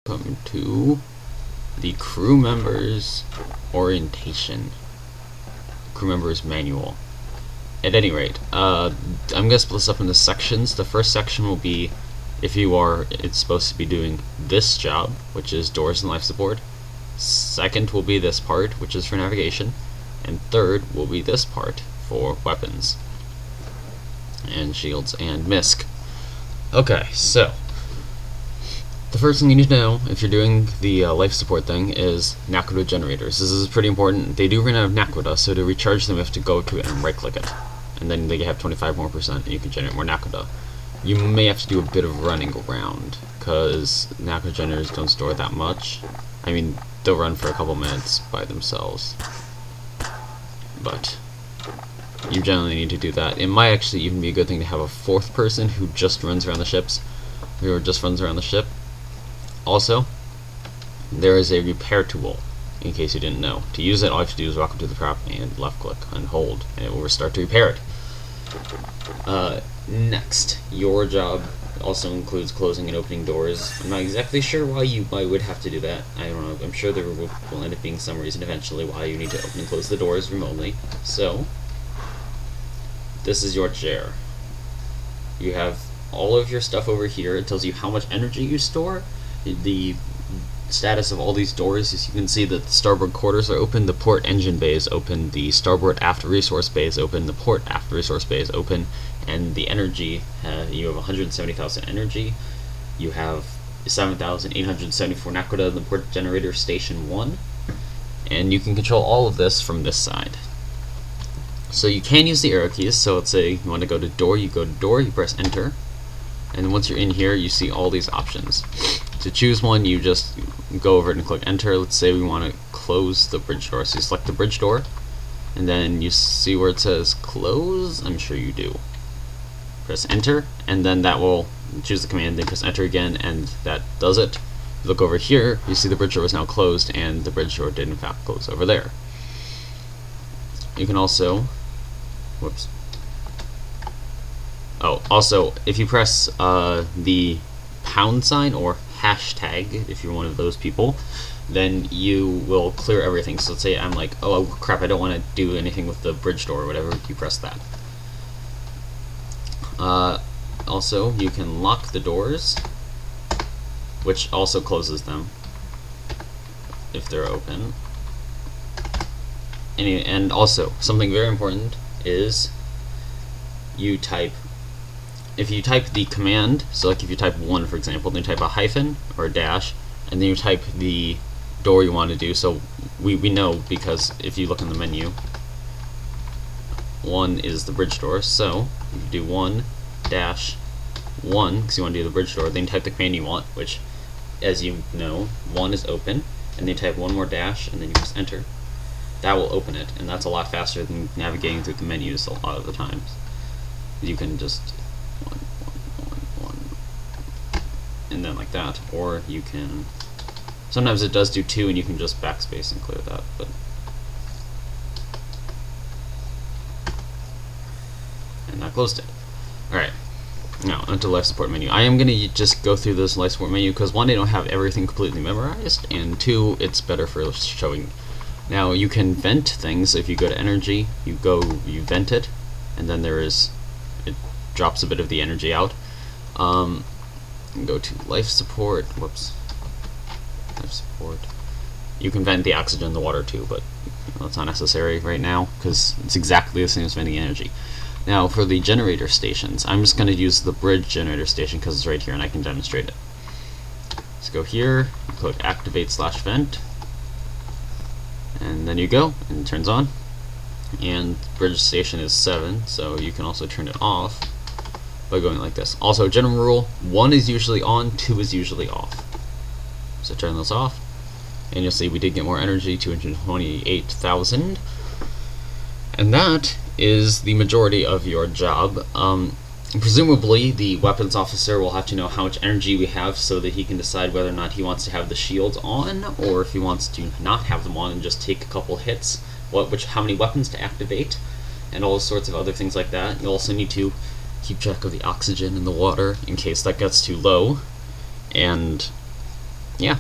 welcome to the crew members orientation, crew members manual. At any rate, I'm going to split this up into sections. The first section will be if you are, it's supposed to be doing this job, which is doors and life support. Second will be this part, which is for navigation. And third will be this part for weapons and shields and misc. Okay, so the first thing you need to know if you're doing the life support thing is naquadah generators. This is pretty important. They do run out of naquadah, so to recharge them you have to go to it and right click it, and then they have 25% more and you can generate more naquadah. You may have to do a bit of running around because naquadah generators don't store that much. I mean, they'll run for a couple minutes by themselves, but you generally need to do that. It might actually even be a good thing to have a fourth person who just runs around the ships, Also, there is a repair tool, in case you didn't know. To use it, all you have to do is walk up to the prop and left click and hold, and it will restart to repair it. Next, your job also includes closing and opening doors. I'm not exactly sure why you would have to do that. I don't know. I'm sure there will end up being some reason eventually why you need to open and close the doors remotely. So, this is your chair. You have all of your stuff over here. It tells you how much energy you store. The status of all these doors is you can see that the starboard quarters are open, the port engine bay is open, the starboard aft resource bay is open, the port aft resource bay is open, and the energy, you have 170,000 energy, you have 7,874 naquadah in the port generator station 1, and you can control all of this from this side. So you can use the arrow keys. So let's say you want to go to door, you go to door, you press enter, and once you're in here you see all these options. To choose one, you just go over it and click enter. Let's say we want to close the bridge door, so you select the bridge door and then you see where it says close. I'm sure you do. Press enter and then that will choose the command, then press enter again and that does it. Look over here, you see the bridge door is now closed and the bridge door did in fact close over there. You can also, also if you press the pound sign or hashtag, if you're one of those people, then you will clear everything. So let's say I'm like, oh crap, I don't want to do anything with the bridge door or whatever, you press that. Also, you can lock the doors, which also closes them if they're open. And also, something very important is if you type the command, so like if you type 1 for example, then you type a hyphen or a dash, and then you type the door you want to do. So we know because if you look in the menu, 1 is the bridge door, so you do 1 dash 1 because you want to do the bridge door, then you type the command you want, which as you know, 1 is open, and then you type 1 more dash and then you press enter. That will open it, and that's a lot faster than navigating through the menus a lot of the times. You can just 1, and then like that, or you can, sometimes it does do 2 and you can just backspace and clear that, but and that closed it. Alright, now onto life support menu. I am going to just go through this life support menu because 1, I don't have everything completely memorized, and 2, it's better for showing. Now you can vent things. If you go to energy, you vent it, and then it drops a bit of the energy out. Go to life support. Life support. You can vent the oxygen in the water too, but that's not necessary right now because it's exactly the same as venting energy. Now for the generator stations, I'm just going to use the bridge generator station because it's right here and I can demonstrate it. Let's go here, click activate/vent. And then you go, and it turns on. And bridge station is 7, so you can also turn it off by going like this. Also, general rule, 1 is usually on, 2 is usually off. So turn those off, and you'll see we did get more energy, 228,000. And that is the majority of your job. Presumably, the weapons officer will have to know how much energy we have so that he can decide whether or not he wants to have the shields on, or if he wants to not have them on and just take a couple hits, how many weapons to activate, and all sorts of other things like that. You'll also need to keep track of the oxygen in the water in case that gets too low, and yeah,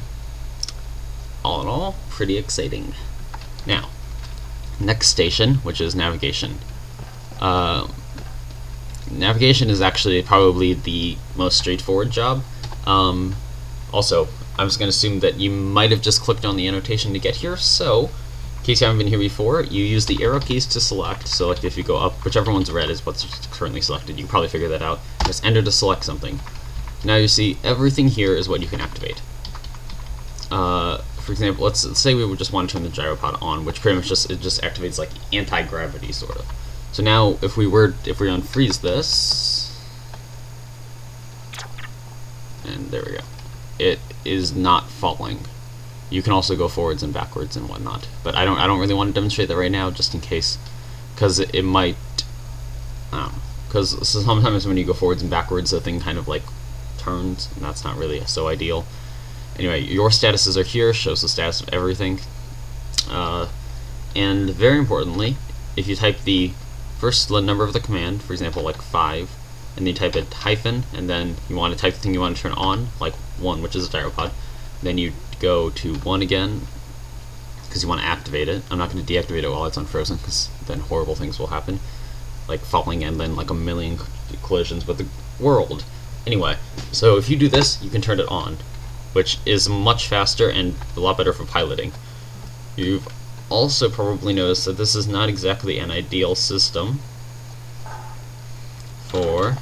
all in all, pretty exciting. Now, next station, which is navigation. Navigation is actually probably the most straightforward job. Also, I was going to assume that you might have just clicked on the annotation to get here, so in case you haven't been here before, you use the arrow keys to select. So like if you go up, whichever one's red is what's currently selected. You can probably figure that out. Just enter to select something. Now you see everything here is what you can activate. For example, let's say we would just want to turn the gyropod on, which pretty much just activates like anti-gravity sort of. So now if we unfreeze this, and there we go, it is not falling. You can also go forwards and backwards and whatnot, but I don't really want to demonstrate that right now, just in case, because it might, because sometimes when you go forwards and backwards, the thing kind of like turns, and that's not really so ideal. Anyway, your statuses are here, shows the status of everything, and very importantly, if you type the first number of the command, for example, like 5, and then you type it hyphen, and then you want to type the thing you want to turn on, like 1, which is a gyropod, then you go to 1 again, because you want to activate it. I'm not going to deactivate it while it's unfrozen, because then horrible things will happen, like falling and then like a million collisions with the world. Anyway, so if you do this, you can turn it on, which is much faster and a lot better for piloting. You've also probably noticed that this is not exactly an ideal system for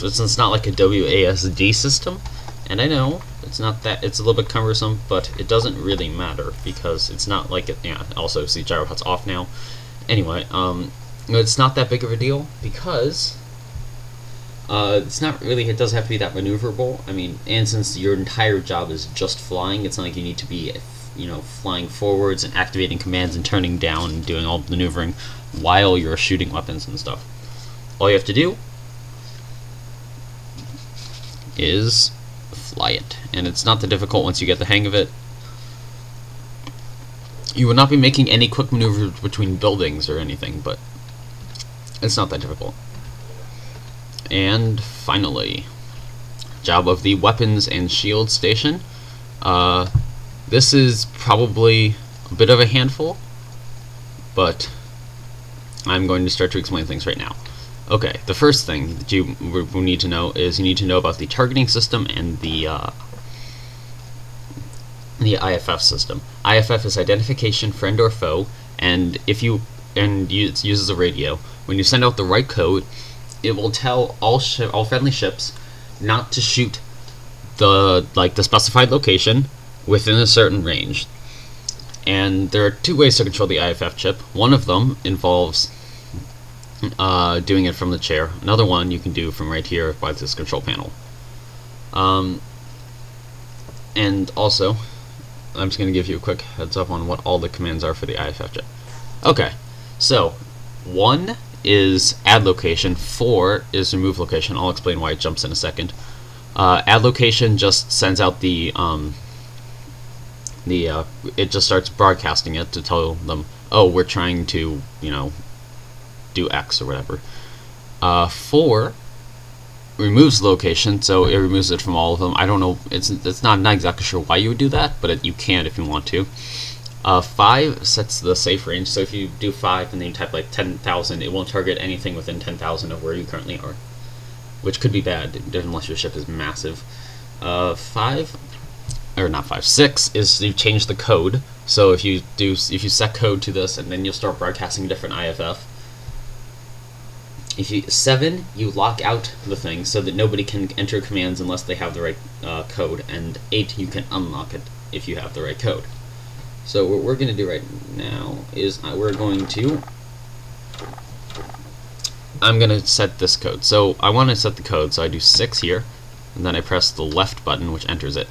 it's not like a WASD system, and I know it's not that, it's a little bit cumbersome, but it doesn't really matter because it's not like it. Yeah, also see gyropod's off now. Anyway, it's not that big of a deal because it's not really, it doesn't have to be that maneuverable. I mean, and since your entire job is just flying, it's not like you need to be, you know, flying forwards and activating commands and turning down and doing all the maneuvering while you're shooting weapons and stuff. All you have to do is fly it, and it's not that difficult once you get the hang of it. You will not be making any quick maneuvers between buildings or anything, but it's not that difficult. And finally, job of the weapons and shield station. This is probably a bit of a handful, but I'm going to start to explain things right now. Okay, the first thing that you will need to know is you need to know about the targeting system and the IFF system. IFF is identification, friend or foe, and it uses a radio. When you send out the right code, it will tell all friendly ships not to shoot the specified location within a certain range. And there are two ways to control the IFF chip. One of them involves doing it from the chair. Another one you can do from right here by this control panel. And also, I'm just going to give you a quick heads up on what all the commands are for the IFF chip. Okay, so 1 is add location, 4 is remove location. I'll explain why it jumps in a second. Add location just sends out it just starts broadcasting it to tell them, oh, we're trying to, you know, do X or whatever. 4 removes location, so it removes it from all of them. I don't know, it's not exactly sure why you would do that, but you can if you want to. 5 sets the safe range, so if you do 5 and then you type like 10,000, it won't target anything within 10,000 of where you currently are, which could be bad unless your ship is massive. 6 is you change the code. So if you set code to this, and then you'll start broadcasting different IFF. 7, you lock out the thing so that nobody can enter commands unless they have the right code, and 8, you can unlock it if you have the right code. So what we're going to do right now is I'm going to set this code. So I want to set the code, so I do 6 here, and then I press the left button, which enters it.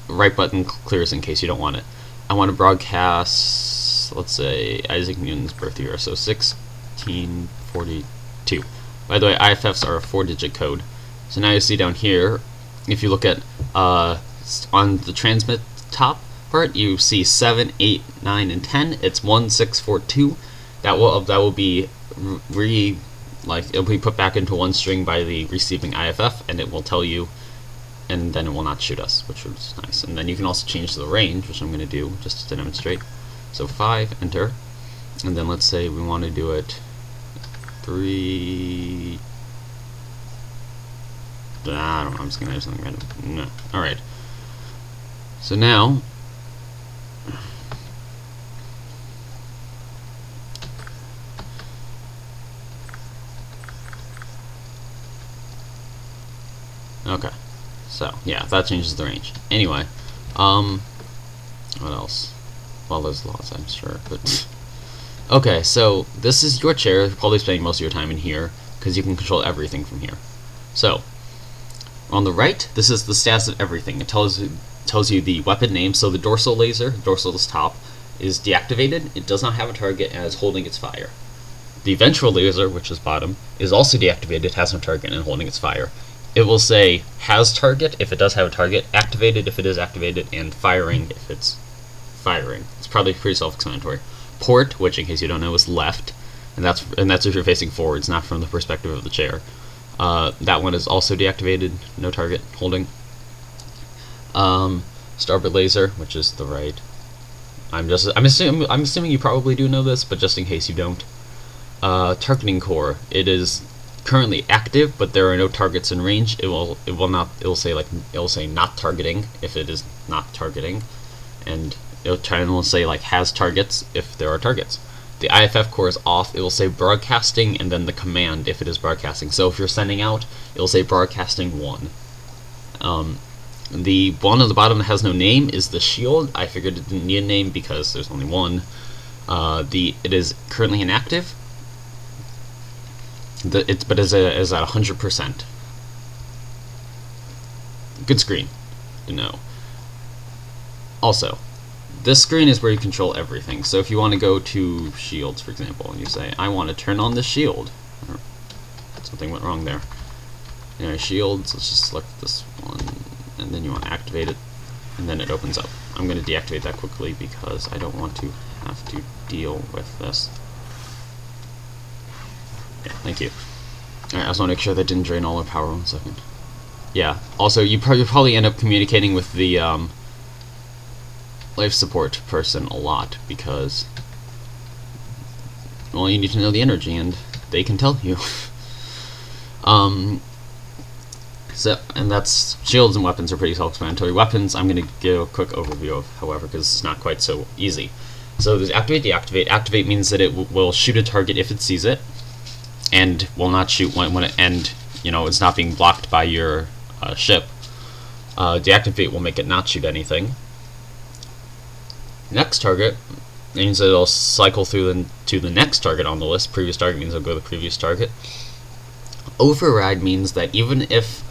The right button clears in case you don't want it. I want to broadcast, let's say, Isaac Newton's birth year, so 1642. By the way, IFFs are a 4-digit code. So now you see down here, if you look at on the transmit top part, you see 7, 8, 9, and 10. It's 1642. That will be it'll be put back into one string by the receiving IFF, and it will tell you and then it will not shoot us, which is nice. And then you can also change the range, which I'm going to do just to demonstrate. So 5, enter, and then let's say we want to do it 3. I don't know, I'm just going to do something random. No. Alright. So now, okay, so yeah, that changes the range. Anyway, what else? Well, there's laws, I'm sure, but okay, so this is your chair. You're probably spending most of your time in here because you can control everything from here. So on the right, this is the status of everything. It tells you the weapon name. So the dorsal laser, dorsal's top, is deactivated. It does not have a target and is holding its fire. The ventral laser, which is bottom, is also deactivated. It has no target and holding its fire. It will say has target if it does have a target, activated if it is activated, and firing if it's firing. It's probably pretty self-explanatory. Port, which in case you don't know, is left, and that's if you're facing forwards, not from the perspective of the chair. That one is also deactivated, no target, holding. Starboard laser, which is the right. I'm assuming you probably do know this, but just in case you don't. Targeting core, it is currently active, but there are no targets in range. It will say not targeting if it is not targeting, and it will say like has targets if there are targets. The IFF core is off. It will say broadcasting and then the command if it is broadcasting. So if you're sending out, it will say broadcasting 1. The one on the bottom that has no name is the shield. I figured it didn't need a name because there's only one. It is currently inactive. But is at 100%. Good screen to know. Also, this screen is where you control everything. So if you want to go to shields, for example, and you say, I want to turn on the shield. Or something went wrong there. Anyway, shields, let's just select this one, and then you want to activate it, and then it opens up. I'm going to deactivate that quickly because I don't want to have to deal with this. Yeah, thank you. Alright, I just want to make sure that didn't drain all our power. 1 second. Yeah, also, you probably end up communicating with the life support person a lot because, well, you need to know the energy and they can tell you. And that's shields and weapons are pretty self-explanatory. Weapons, I'm going to give a quick overview of, however, because it's not quite so easy. So there's activate, deactivate. Activate means that it will shoot a target if it sees it, and will not shoot when it's not being blocked by your ship. Deactivate will make it not shoot anything. Next target means that it'll cycle through to the next target on the list. Previous target means it'll go to the previous target. Override means that even if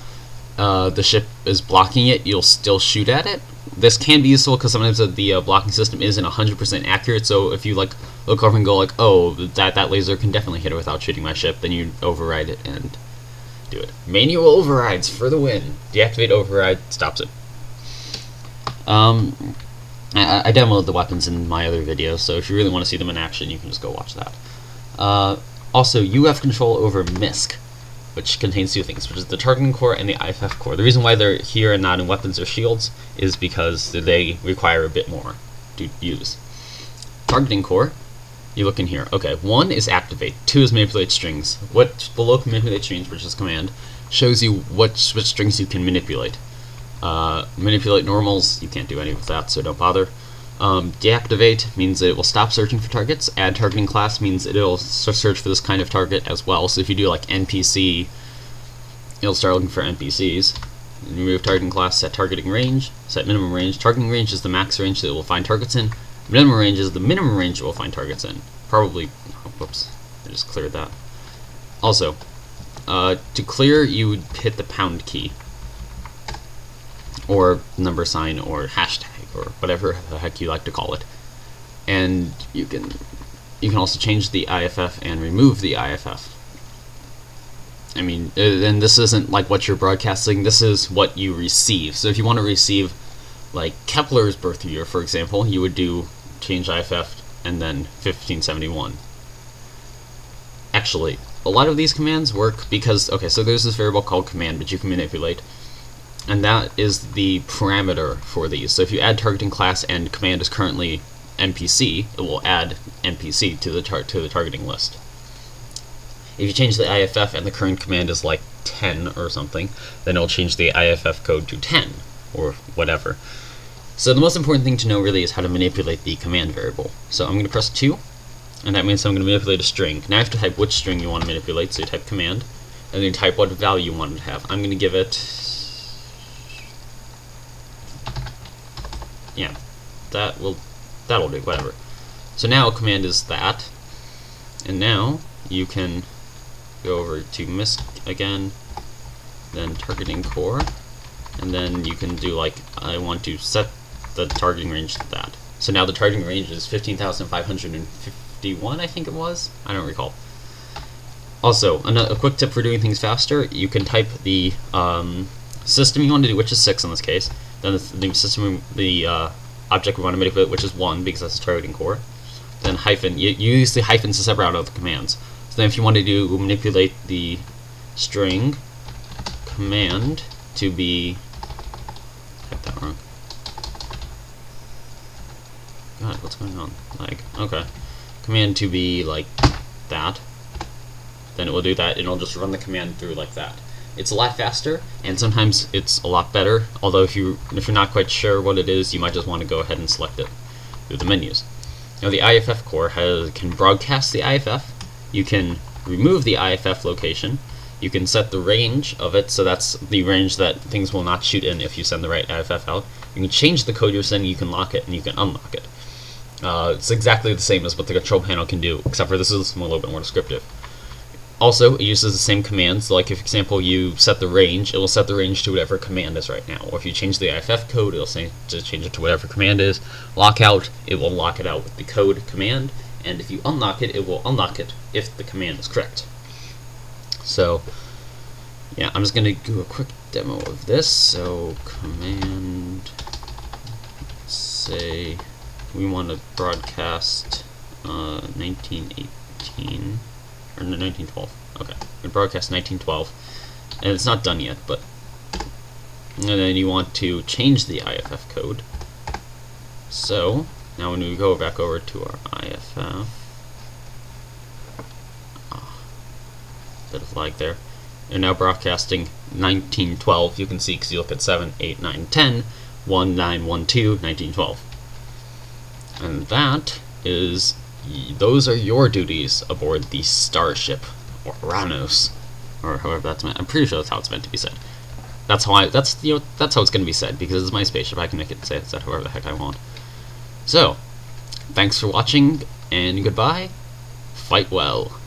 the ship is blocking it, you'll still shoot at it. This can be useful because sometimes the blocking system isn't 100% accurate, so if you look over and go like, oh, that laser can definitely hit it without shooting my ship, then you override it and do it. Manual overrides for the win. Deactivate override stops it. I demoed the weapons in my other videos, so if you really want to see them in action, you can just go watch that. Also, you have control over MISC, which contains 2 things, which is the targeting core and the IFF core. The reason why they're here and not in weapons or shields is because they require a bit more to use. Targeting core, you look in here. Okay, 1 is activate, 2 is manipulate strings. What's below manipulate strings, which is command, shows you which strings you can manipulate. Manipulate normals, you can't do any of that, so don't bother. Deactivate means that it will stop searching for targets. Add targeting class means that it'll search for this kind of target as well. So if you do like NPC, it'll start looking for NPCs. Remove targeting class, set targeting range, set minimum range. Targeting range is the max range that it will find targets in. Minimum range is the minimum range it will find targets in. Probably, oh, whoops, I just cleared that. Also, to clear, you would hit the pound key, or number sign, or hashtag, or whatever the heck you like to call it. And you can also change the IFF and remove the IFF. I mean, and this isn't like what you're broadcasting, this is what you receive. So if you want to receive, like, Kepler's birth year, for example, you would do change IFF and then 1571. Actually, a lot of these commands work because, okay, so there's this variable called command, which you can manipulate. and that is the parameter for these. So if you add targeting class and command is currently NPC, it will add NPC to the targeting list. If you change the IFF and the current command is like 10 or something, then it'll change the IFF code to 10 or whatever. So the most important thing to know really is how to manipulate the command variable. So I'm going to press 2, and that means I'm going to manipulate a string. Now you have to type which string you want to manipulate, so you type command, and then you type what value you want it to have. I'm going to give it, yeah, that'll do, whatever. So now command is that, and now you can go over to misc again, then targeting core, and then you can do like, I want to set the targeting range to that. So now the targeting range is 15,551, I think it was? I don't recall. Also, a quick tip for doing things faster, you can type the system you want to do, which is 6 in this case, then the system, the object we want to manipulate, which is 1, because that's the targeting core, then hyphen, you use the hyphens to separate out of the commands. So then if you want to manipulate the string command to be, type that wrong. God, what's going on? Like, okay. Command to be like that, then it will do that, and it'll just run the command through like that. It's a lot faster, and sometimes it's a lot better, although if you're not quite sure what it is, you might just want to go ahead and select it through the menus. Now the IFF core can broadcast the IFF, you can remove the IFF location, you can set the range of it, so that's the range that things will not shoot in if you send the right IFF out. You can change the code you're sending, you can lock it, and you can unlock it. It's exactly the same as what the control panel can do, except for this is a little bit more descriptive. Also, it uses the same commands, like if, for example, you set the range, it will set the range to whatever command is right now. Or if you change the IFF code, it'll say to change it to whatever command is. Lockout, it will lock it out with the code command, and if you unlock it, it will unlock it if the command is correct. So, yeah, I'm just going to do a quick demo of this. So, command, say, we want to broadcast 1918. Or no, 1912. Okay, we broadcast 1912, and it's not done yet, but and then you want to change the IFF code. So now when we go back over to our IFF, bit of lag there. You're now broadcasting 1912. You can see because you look at 7, 8, 9, 10, 1, 9, 1, 2, 1912, and that is. Those are your duties aboard the starship, or Ouranos, or however that's meant. I'm pretty sure that's how it's meant to be said. That's how that's how it's going to be said, because it's my spaceship. I can make it say it however the heck I want. So, thanks for watching, and goodbye. Fight well.